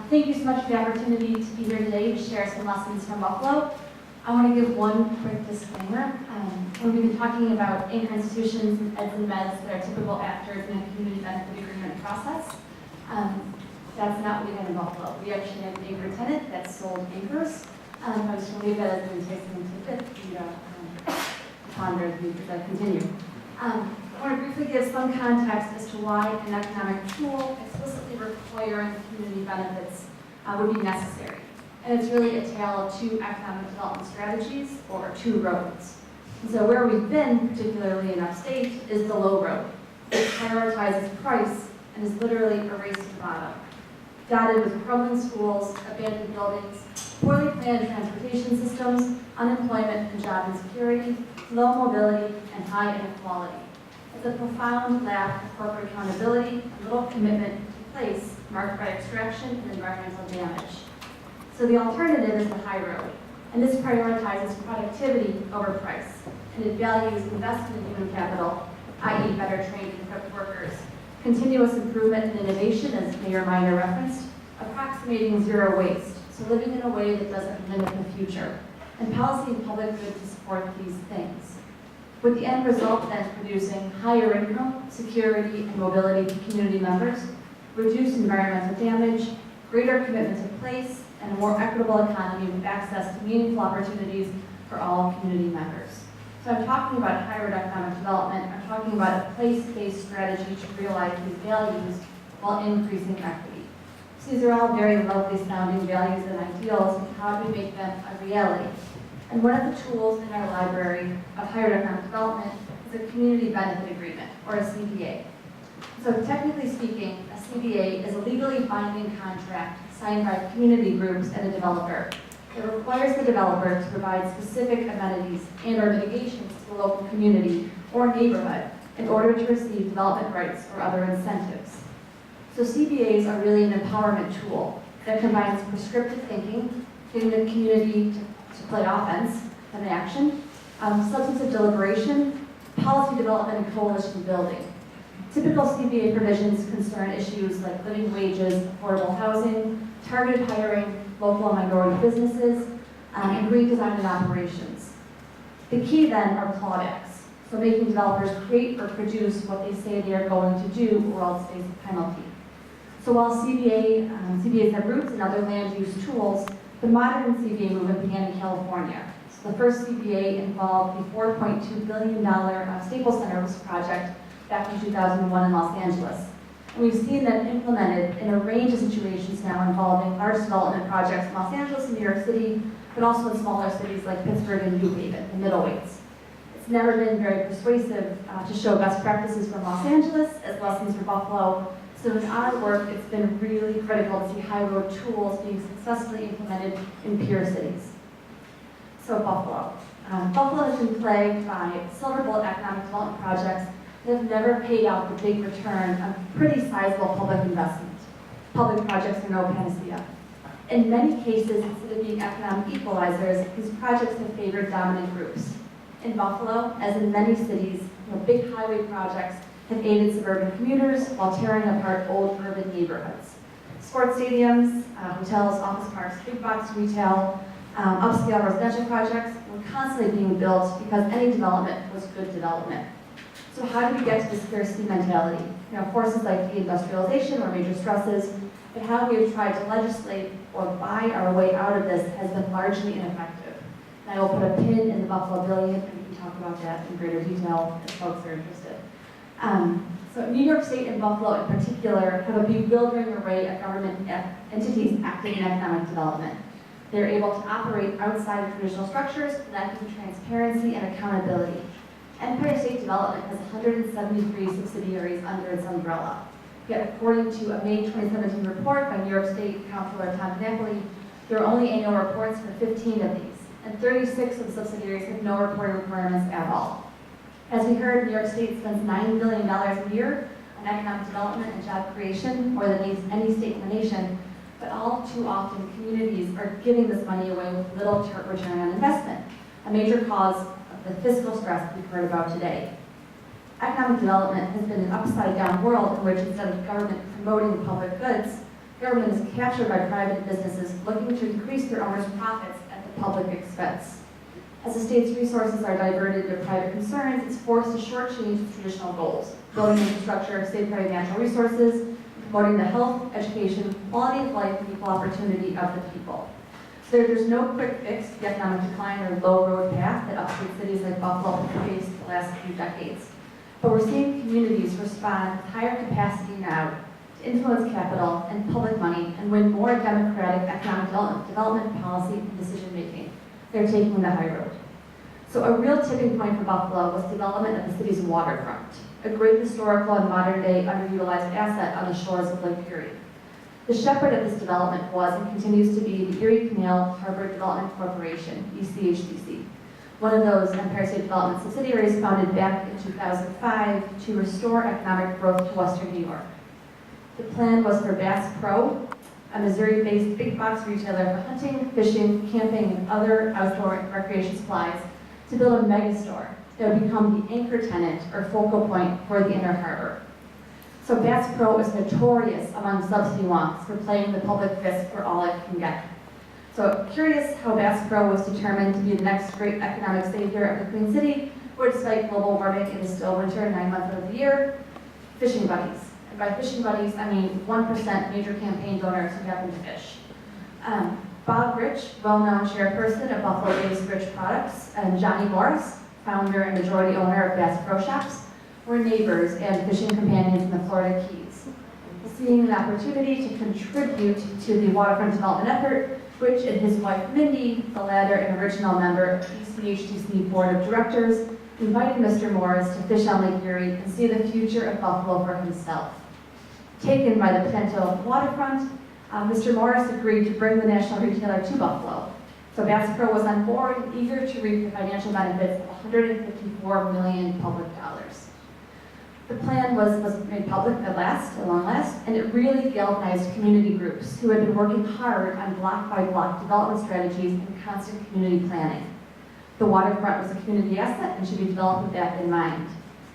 Thank you so much for the opportunity to be here today to share some lessons from Buffalo. I want to give one quick disclaimer. When we've been talking about anchor institutions and eds and meds that are typical actors in a community benefit agreement process, that's not what we have in Buffalo. We actually have an anchor tenant that sold anchors. I just want to leave that as an enticing tidbit for you to ponder as I continue. I want to briefly give some context as to why an economic tool explicitly requiring community benefits would be necessary. And it's really a tale of two economic development strategies, or two roads. And so where we've been, particularly in upstate, is the low road. It prioritizes price and is literally a race to the bottom. Dotted with crumbling schools, abandoned buildings, poorly planned transportation systems, unemployment and job insecurity, low mobility, and high inequality. It's a profound lack of corporate accountability and little commitment to place marked by extraction and environmental damage. So the alternative is the high road, and this prioritizes productivity over price, and it values investment in human capital, i.e. better trained and equipped workers, continuous improvement and innovation, as Mayor Miner referenced, approximating zero waste, so living in a way that doesn't limit the future, and policy and public good to support these things. With the end result then producing higher income, security, and mobility to community members, reduced environmental damage, greater commitment to place, and a more equitable economy with access to meaningful opportunities for all community members. So I'm talking about higher economic development. I'm talking about a place-based strategy to realize these values while increasing equity. So these are all very lovely sounding values and ideals, and how do we make them a reality? And one of the tools in our library of higher economic development is a community benefit agreement, or a CBA. So technically speaking, a CBA is a legally binding contract signed by community groups and a developer. It requires the developer to provide specific amenities and or mitigations to the local community or neighborhood in order to receive development rights or other incentives. So CBAs are really an empowerment tool that combines prescriptive thinking, getting the community to play offense and action, substantive deliberation, policy development, and coalition building. Typical CBA provisions concern issues like living wages, affordable housing, targeted hiring, local and minority businesses, and green design and operations. The key then are clawbacks, so making developers create or produce what they say they are going to do or else face a penalty. So while CBAs have roots in other land use tools, the modern CBA movement began in California. So the first CBA involved the $4.2 billion Staples Center project back in 2001 in Los Angeles. And we've seen them implemented in a range of situations now involving large development projects in Los Angeles and New York City, but also in smaller cities like Pittsburgh and New Haven, the middleweights. It's never been very persuasive to show best practices from Los Angeles as lessons for Buffalo. So in our work, it's been really critical to see high road tools being successfully implemented in peer cities. So Buffalo. Buffalo has been plagued by silver bullet economic development projects that have never paid out the big return on pretty sizable public investment. Public projects are no panacea. In many cases, instead of being economic equalizers, these projects have favored dominant groups. In Buffalo, as in many cities, big highway projects have aided suburban commuters while tearing apart old urban neighborhoods. Sports stadiums, hotels, office parks, big box retail, upscale residential projects were constantly being built because any development was good development. So how do we get to the scarcity mentality? Forces like deindustrialization or major stresses, but how we have tried to legislate or buy our way out of this has been largely ineffective. And I will put a pin in the Buffalo Billion, and we can talk about that in greater detail if folks are interested. So New York State and Buffalo in particular have a bewildering array of government entities acting in economic development. They're able to operate outside of traditional structures, lacking transparency and accountability. Empire State Development has 173 subsidiaries under its umbrella. Yet according to a May 2017 report by New York State Comptroller Tom Napoli, there are only annual reports for 15 of these, and 36 of the subsidiaries have no reporting requirements at all. As we heard, New York State spends $9 billion a year on economic development and job creation, more than any state in the nation, but all too often communities are giving this money away with little return on investment, a major cause of the fiscal stress that we've heard about today. Economic development has been an upside-down world in which instead of government promoting public goods, government is captured by private businesses looking to increase their owners' profits at the public expense. As the state's resources are diverted to private concerns, it's forced to shortchange its traditional goals, building infrastructure, safeguarding natural resources, promoting the health, education, quality of life, and equal opportunity of the people. So there's no quick fix to the economic decline or low road path that upstate cities like Buffalo have faced the last few decades. But we're seeing communities respond with higher capacity now to influence capital and public money and win more democratic economic development policy and decision making. They're taking the high road. So a real tipping point for Buffalo was development of the city's waterfront, a great historical and modern day underutilized asset on the shores of Lake Erie. The shepherd of this development was and continues to be the Erie Canal Harbor Development Corporation, ECHDC, one of those Empire State Development subsidiaries founded back in 2005 to restore economic growth to Western New York. The plan was for Bass Pro, a Missouri-based big box retailer for hunting, fishing, camping, and other outdoor and recreation supplies, to build a megastore that would become the anchor tenant or focal point for the Inner Harbor. So Bass Pro is notorious among subsidy wonks for playing the public fist for all it can get. So curious how Bass Pro was determined to be the next great economic savior of the Queen City, where despite global warming, it is still winter 9 months of the year. Fishing buddies. And by fishing buddies, I mean 1% major campaign donors who happen to fish. Bob Rich, well-known chairperson of Buffalo-based Rich Products, and Johnny Morris, founder and majority owner of Bass Pro Shops, were neighbors and fishing companions in the Florida Keys. Seeing an opportunity to contribute to the waterfront development effort, Rich and his wife Mindy, the latter an original member of the ECHDC Board of Directors, invited Mr. Morris to fish on Lake Erie and see the future of Buffalo for himself. Taken by the potential of the waterfront, Mr. Morris agreed to bring the national retailer to Buffalo. So Bass Pro was on board and eager to reap the financial benefits of $154 million public dollars. The plan was made public at long last, and it really galvanized community groups who had been working hard on block-by-block development strategies and constant community planning. The waterfront was a community asset and should be developed with that in mind.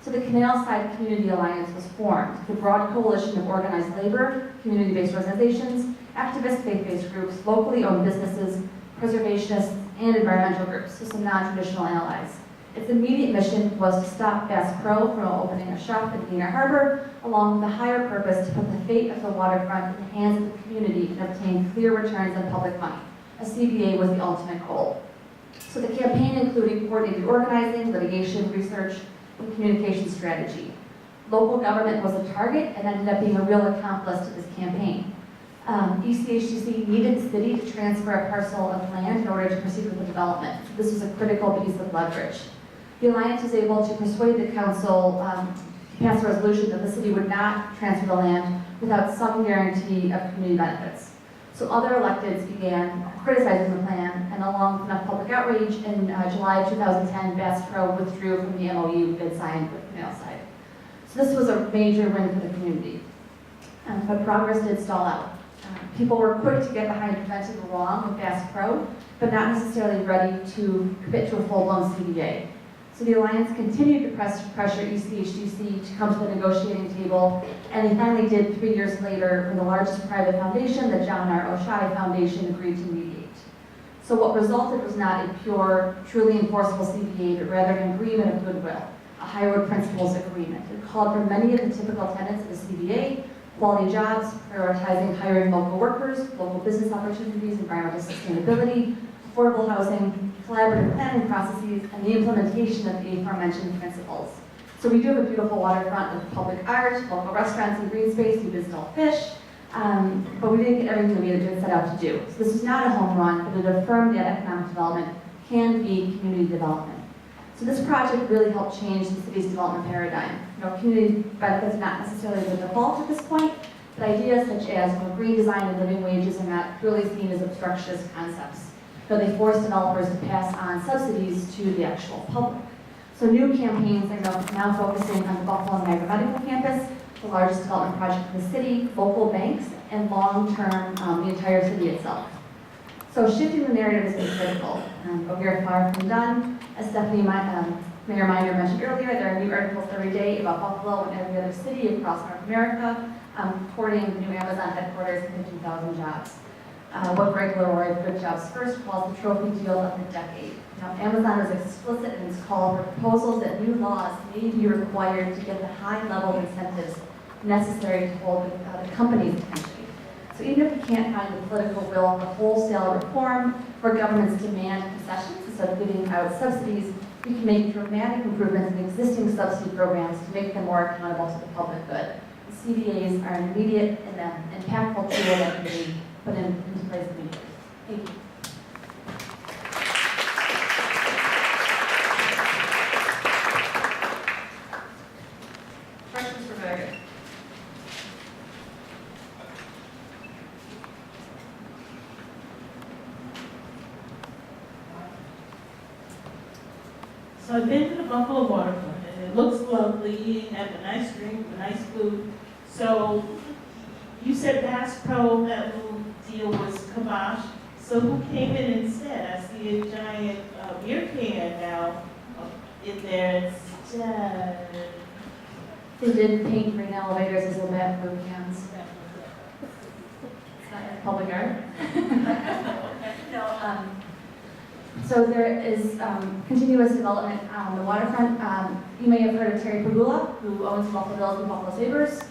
So the Canalside Community Alliance was formed, the broad coalition of organized labor, community-based organizations, activist faith-based groups, locally owned businesses, preservationists, and environmental groups, so some non-traditional allies. Its immediate mission was to stop Bass Pro from opening a shop in the Inner Harbor, along with a higher purpose to put the fate of the waterfront in the hands of the community and obtain clear returns on public money. A CBA was the ultimate goal. So the campaign included coordinated organizing, litigation, research, and communication strategy. Local government was a target and ended up being a real accomplice to this campaign. ECHDC needed the city to transfer a parcel of land in order to proceed with the development. This was a critical piece of leverage. The Alliance was able to persuade the council to pass a resolution that the city would not transfer the land without some guarantee of community benefits. So other electeds began criticizing the plan, and along with enough public outrage, in July of 2010, Bass Pro withdrew from the MOU they'd signed with Canalside. So this was a major win for the community. But progress did stall out. People were quick to get behind preventing the wrong with Bass Pro, but not necessarily ready to commit to a full-blown CBA. So the Alliance continued to pressure ECHDC to come to the negotiating table, and they finally did 3 years later when the largest private foundation, the John R. O'Shea Foundation, agreed to mediate. So what resulted was not a pure, truly enforceable CBA, but rather an agreement of goodwill, a high road principles agreement. It called for many of the typical tenets of the CBA: quality jobs, prioritizing hiring local workers, local business opportunities, environmental sustainability, affordable housing, collaborative planning processes, and the implementation of the aforementioned principles. So we do have a beautiful waterfront with public art, local restaurants and green space, we visit all fish, but we didn't get everything we had set out to do. So this was not a home run, but it affirmed that economic development can be community development. So this project really helped change the city's development paradigm. Community benefits are not necessarily the default at this point, but ideas such as green design and living wages are not really seen as obstructionist concepts. They force developers to pass on subsidies to the actual public. So new campaigns are now focusing on the Buffalo and Niagara Medical Campus, the largest development project in the city, local banks, and long-term, the entire city itself. So shifting the narrative has been critical, but we are far from done. As Stephanie, Mayor Miner mentioned earlier, there are new articles every day about Buffalo and every other city across North America. porting the new Amazon headquarters and 15,000 jobs. What Greg Leroy, Good Jobs First, calls the trophy deal of the decade. Now, Amazon is explicit in its call for proposals that new laws may be required to get the high-level incentives necessary to hold the company's attention. So even if we can't find the political will for wholesale reform, where governments demand concessions instead of giving out subsidies, we can make dramatic improvements in existing subsidy programs to make them more accountable to the public good. The CBAs are an immediate and impactful tool that can be put into place immediately. Thank you. Questions for Fagan? So I've been to the Buffalo Waterfront, and it looks lovely, and have a nice drink, a nice food. So you said Bass Pro, that little deal was kibosh. So who came in instead? I see a giant beer can now in there. They did paint green elevators as little bad food cans. It's not in public art. No, so there is continuous development on the waterfront. You may have heard of Terry Pagula, who owns Buffalo Bills and Buffalo Sabres.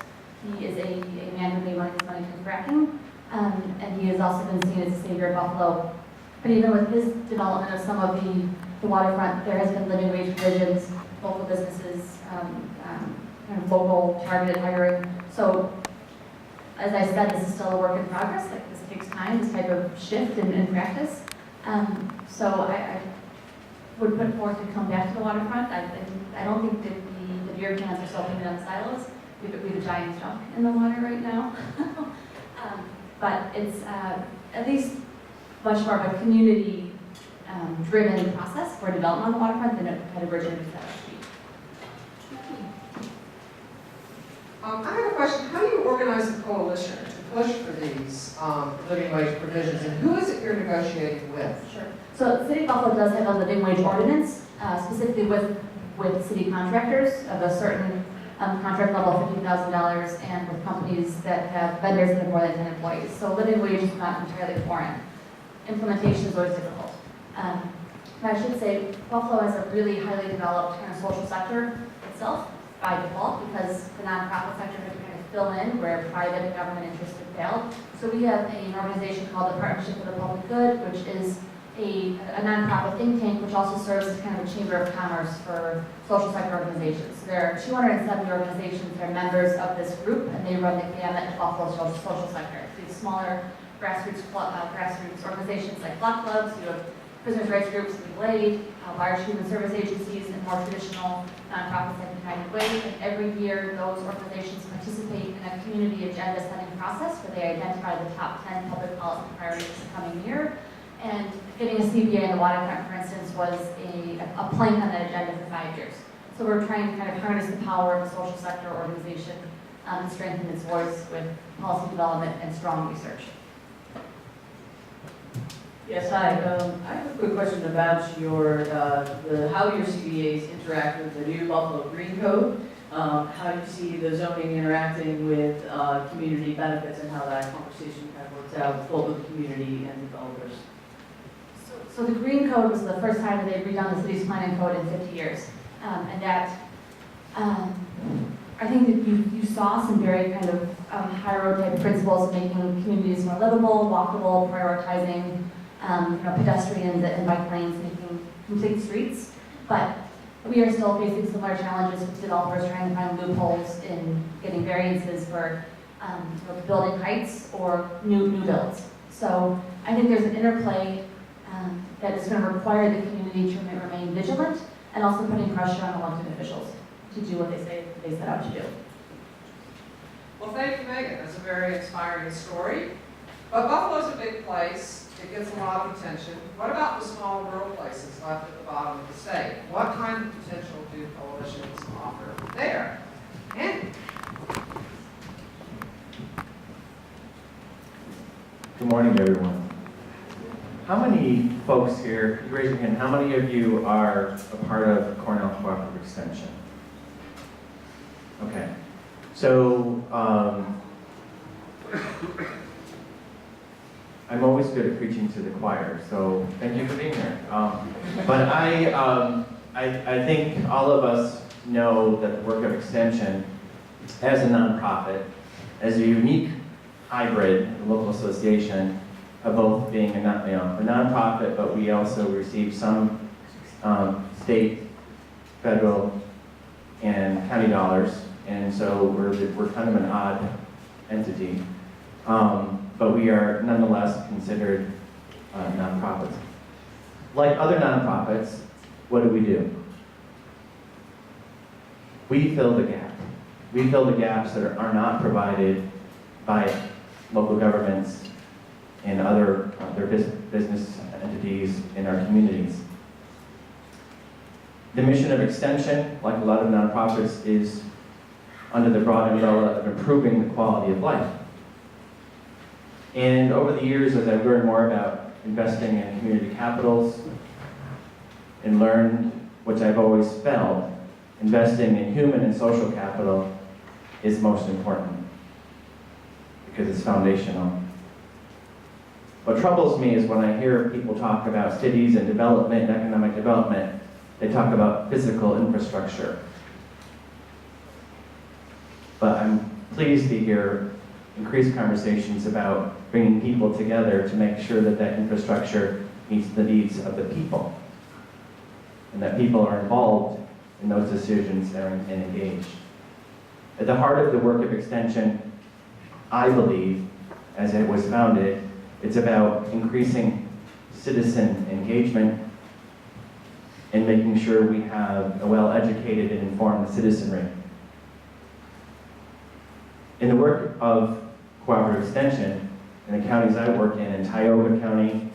He is a man who made money from fracking, and he has also been seen as a savior of Buffalo. But even with his development of some of the waterfront, there has been living wage provisions, local businesses, kind of local targeted hiring. So, as I said, this is still a work in progress. Like, this takes time, this type of shift in practice. So I would put forth to come back to the waterfront. I don't think that the beer cans are still painted on the silos. We have a giant junk in the water right now. But it's at least much more of a community driven process for development on the waterfront than it had originally set up to be. I have a question. How do you organize the coalition to push for these living wage provisions, and who is it you're negotiating with? Sure. So the City of Buffalo does have a living wage ordinance, specifically with city contractors of a certain contract level of $50,000 and with companies that have vendors that have more than 10 employees. So living wage is not entirely foreign. Implementation is always difficult. But I should say Buffalo has a really highly developed kind of social sector itself by default, because the nonprofit sector has to kind of fill in where private and government interests have failed. So we have an organization called the Partnership for the Public Good, which is a nonprofit think tank, which also serves as kind of a chamber of commerce for social sector organizations. So there are 270 organizations that are members of this group, and they run the gamut of Buffalo social sector. So these smaller grassroots organizations like Block Clubs, you have prisoners' rights groups, Legal Aid, large human service agencies, and more traditional nonprofits like United Way. And every year, those organizations participate in a community agenda setting process where they identify the top 10 public policy priorities the coming year. And getting a CBA in the waterfront, for instance, was a plank on that agenda for 5 years. So we're trying to kind of harness the power of a social sector organization and strengthen its voice with policy development and strong research. Yes, hi. I have a quick question about how your CBAs interact with the new Buffalo Green Code. How do you see the zoning interacting with community benefits, and how that conversation kind of works out both with the community and developers? So the Green Code was the first time that they've redone the city's planning code in 50 years. And that, I think that you saw some very kind of high road type principles of making communities more livable, walkable, prioritizing pedestrians and bike lanes, making complete streets. But we are still facing similar challenges with developers trying to find loopholes in getting variances for building heights or new builds. So I think there's an interplay that is going to require the community to remain vigilant, and also putting pressure on elected officials to do what they say they set out to do. Well, thank you, Megan. That's a very inspiring story. But Buffalo's a big place. It gets a lot of attention. What about the small rural places left at the bottom of the state? What kind of potential do coalitions offer there? Andy? Good morning, everyone. How many folks here, you raise your hand, how many of you are a part of Cornell Cooperative Extension? Okay. So I'm always good at preaching to the choir, so thank you for being here. But I think all of us know that the work of Extension, as a nonprofit, as a unique hybrid local association, of both being a nonprofit, but we also receive some state, federal, and county dollars, and so we're kind of an odd entity. But we are nonetheless considered nonprofits. Like other nonprofits, what do? We fill the gap. We fill the gaps that are not provided by local governments and other business entities in our communities. The mission of Extension, like a lot of nonprofits, is under the broad umbrella of improving the quality of life. And over the years, as I've learned more about investing in community capitals and learned, which I've always felt, investing in human and social capital is most important because it's foundational. What troubles me is when I hear people talk about cities and development and economic development, they talk about physical infrastructure. But I'm pleased to hear increased conversations about bringing people together to make sure that that infrastructure meets the needs of the people, and that people are involved in those decisions and engaged. At the heart of the work of Extension, I believe, as it was founded, it's about increasing citizen engagement and making sure we have a well-educated and informed citizenry. In the work of Cooperative Extension, in the counties I work in Tioga County,